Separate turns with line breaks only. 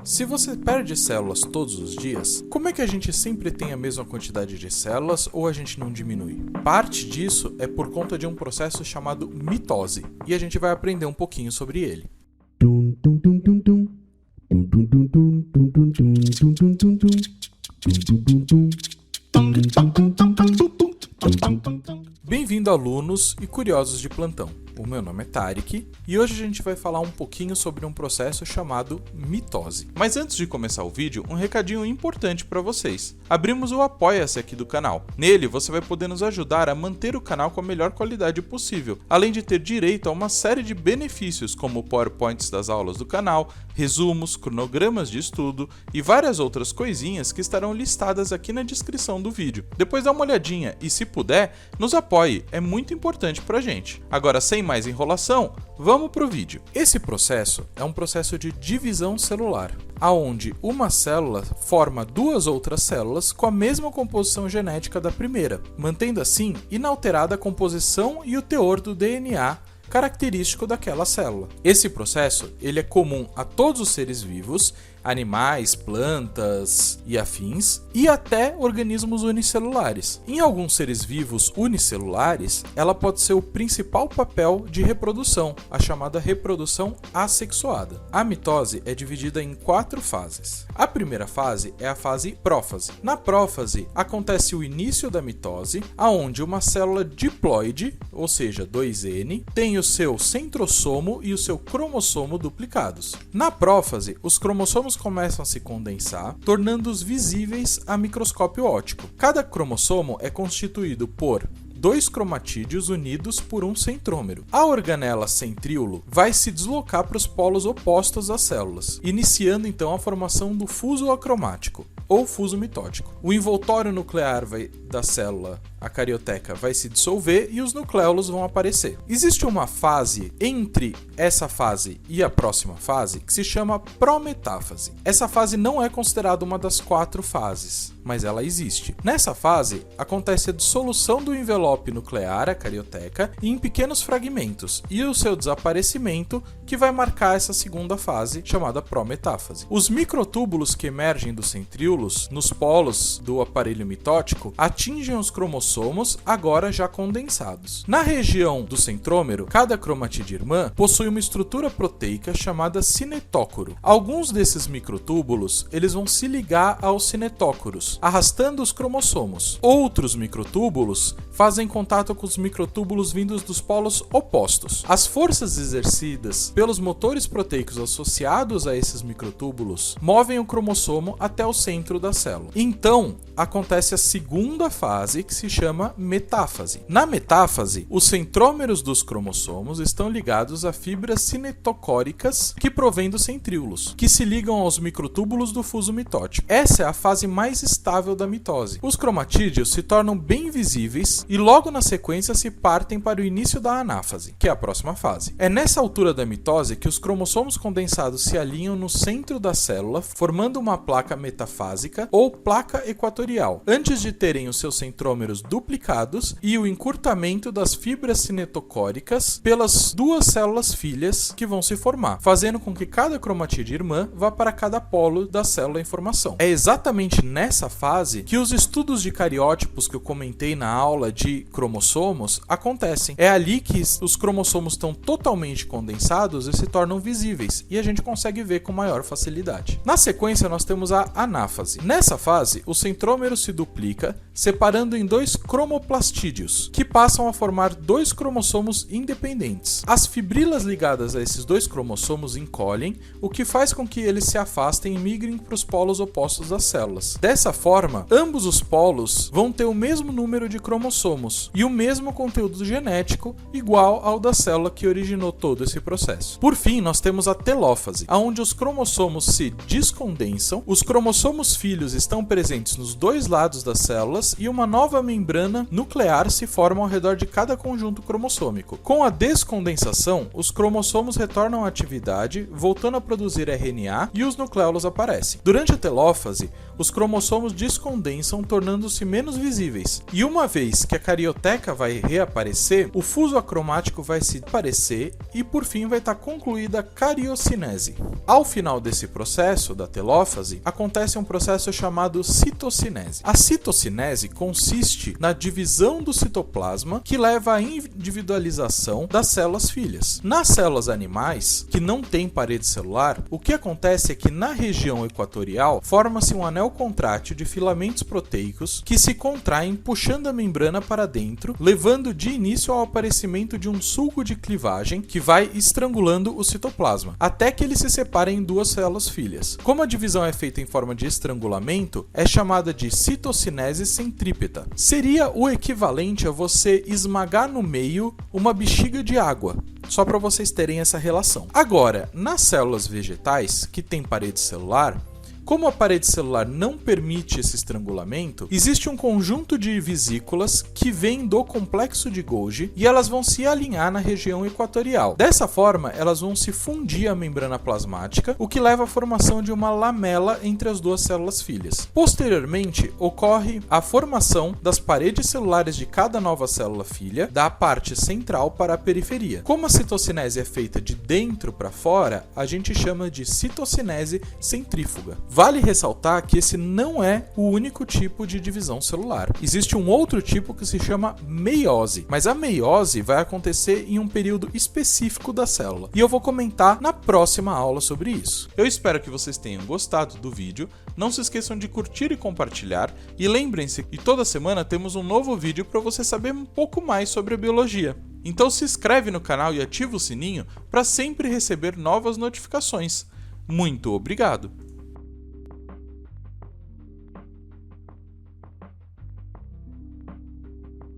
Se você perde células todos os dias, como é que a gente sempre tem a mesma quantidade de células ou a gente não diminui? Parte disso é por conta de um processo chamado mitose, e a gente vai aprender um pouquinho sobre ele. Bem-vindo, alunos e curiosos de plantão. O meu nome é Tarek e hoje a gente vai falar um pouquinho sobre um processo chamado mitose. Mas antes de começar o vídeo, um recadinho importante para vocês. Abrimos o Apoia-se aqui do canal. Nele você vai poder nos ajudar a manter o canal com a melhor qualidade possível, além de ter direito a uma série de benefícios como PowerPoints das aulas do canal, resumos, cronogramas de estudo e várias outras coisinhas que estarão listadas aqui na descrição do vídeo. Depois dá uma olhadinha e, se puder, nos apoie, é muito importante pra gente. Agora, sem mais enrolação, vamos pro vídeo. Esse processo é um processo de divisão celular, aonde uma célula forma duas outras células com a mesma composição genética da primeira, mantendo assim inalterada a composição e o teor do DNA característico daquela célula. Esse processo ele é comum a todos os seres vivos, animais, plantas e afins, e até organismos unicelulares. Em alguns seres vivos unicelulares, ela pode ser o principal papel de reprodução, a chamada reprodução assexuada. A mitose é dividida em 4 fases. A primeira fase é a fase prófase. Na prófase, acontece o início da mitose, aonde uma célula diploide, ou seja, 2N, tem o seu centrosomo e o seu cromossomo duplicados. Na prófase, os cromossomos começam a se condensar, tornando-os visíveis a microscópio óptico. Cada cromossomo é constituído por 2 cromatídeos unidos por um centrômero. A organela centríolo vai se deslocar para os polos opostos das células, iniciando então a formação do fuso acromático ou fuso mitótico. O envoltório nuclear da célula, a carioteca, vai se dissolver e os nucléolos vão aparecer. Existe uma fase entre essa fase e a próxima fase que se chama prometáfase. Essa fase não é considerada uma das 4 fases, mas ela existe. Nessa fase, acontece a dissolução do envelope nuclear, a carioteca, em pequenos fragmentos, e o seu desaparecimento, que vai marcar essa segunda fase, chamada prometáfase. Os microtúbulos que emergem dos centríolos, nos polos do aparelho mitótico, atingem os cromossomos, agora já condensados. Na região do centrômero, cada cromatídeo irmã possui uma estrutura proteica chamada cinetócoro. Alguns desses microtúbulos, eles vão se ligar aos cinetócoros, arrastando os cromossomos. Outros microtúbulos fazem contato com os microtúbulos vindos dos polos opostos. As forças exercidas pelos motores proteicos associados a esses microtúbulos movem o cromossomo até o centro da célula. Então, acontece a segunda fase, que se chama metáfase. Na metáfase, os centrômeros dos cromossomos estão ligados a fibras cinetocóricas que provêm dos centríolos, que se ligam aos microtúbulos do fuso mitótico. Essa é a fase mais estável da mitose. Os cromatídeos se tornam bem visíveis e logo na sequência se partem para o início da anáfase, que é a próxima fase. É nessa altura da mitose que os cromossomos condensados se alinham no centro da célula, formando uma placa metafásica ou placa equatorial, antes de terem os seus centrômeros duplicados e o encurtamento das fibras cinetocóricas pelas 2 células filhas que vão se formar, fazendo com que cada cromatídeo irmã vá para cada polo da célula em formação. É exatamente nessa fase que os estudos de cariótipos que eu comentei na aula de cromossomos acontecem. É ali que os cromossomos estão totalmente condensados e se tornam visíveis, e a gente consegue ver com maior facilidade. Na sequência, nós temos a anáfase. Nessa fase, o centrômero se duplica, separando em 2 cromoplastídeos, que passam a formar 2 cromossomos independentes. As fibrilas ligadas a esses 2 cromossomos encolhem, o que faz com que eles se afastem e migrem para os polos opostos das células. Dessa forma, ambos os polos vão ter o mesmo número de cromossomos e o mesmo conteúdo genético igual ao da célula que originou todo esse processo. Por fim, nós temos a telófase, onde os cromossomos se descondensam, os cromossomos filhos estão presentes nos 2 lados das células e uma nova membrana membrana nuclear se forma ao redor de cada conjunto cromossômico. Com a descondensação, os cromossomos retornam à atividade, voltando a produzir RNA e os nucleolos aparecem. Durante a telófase, os cromossomos descondensam, tornando-se menos visíveis. E uma vez que a carioteca vai reaparecer, o fuso acromático vai se parecer e por fim vai estar concluída a cariocinese. Ao final desse processo, da telófase, acontece um processo chamado citocinese. A citocinese consiste na divisão do citoplasma que leva à individualização das células filhas. Nas células animais, que não têm parede celular, o que acontece é que na região equatorial forma-se um anel contrátil de filamentos proteicos que se contraem puxando a membrana para dentro, levando de início ao aparecimento de um sulco de clivagem que vai estrangulando o citoplasma, até que ele se separa em duas células filhas. Como a divisão é feita em forma de estrangulamento, é chamada de citocinese centrípeta. Seria o equivalente a você esmagar no meio uma bexiga de água. Só para vocês terem essa relação. Agora, nas células vegetais, que têm parede celular, como a parede celular não permite esse estrangulamento, existe um conjunto de vesículas que vêm do complexo de Golgi e elas vão se alinhar na região equatorial. Dessa forma, elas vão se fundir à membrana plasmática, o que leva à formação de uma lamela entre as duas células filhas. Posteriormente, ocorre a formação das paredes celulares de cada nova célula filha, da parte central para a periferia. Como a citocinese é feita de dentro para fora, a gente chama de citocinese centrífuga. Vale ressaltar que esse não é o único tipo de divisão celular. Existe um outro tipo que se chama meiose, mas a meiose vai acontecer em um período específico da célula. E eu vou comentar na próxima aula sobre isso. Eu espero que vocês tenham gostado do vídeo. Não se esqueçam de curtir e compartilhar. E lembrem-se que toda semana temos um novo vídeo para você saber um pouco mais sobre a biologia. Então se inscreve no canal e ativa o sininho para sempre receber novas notificações. Muito obrigado!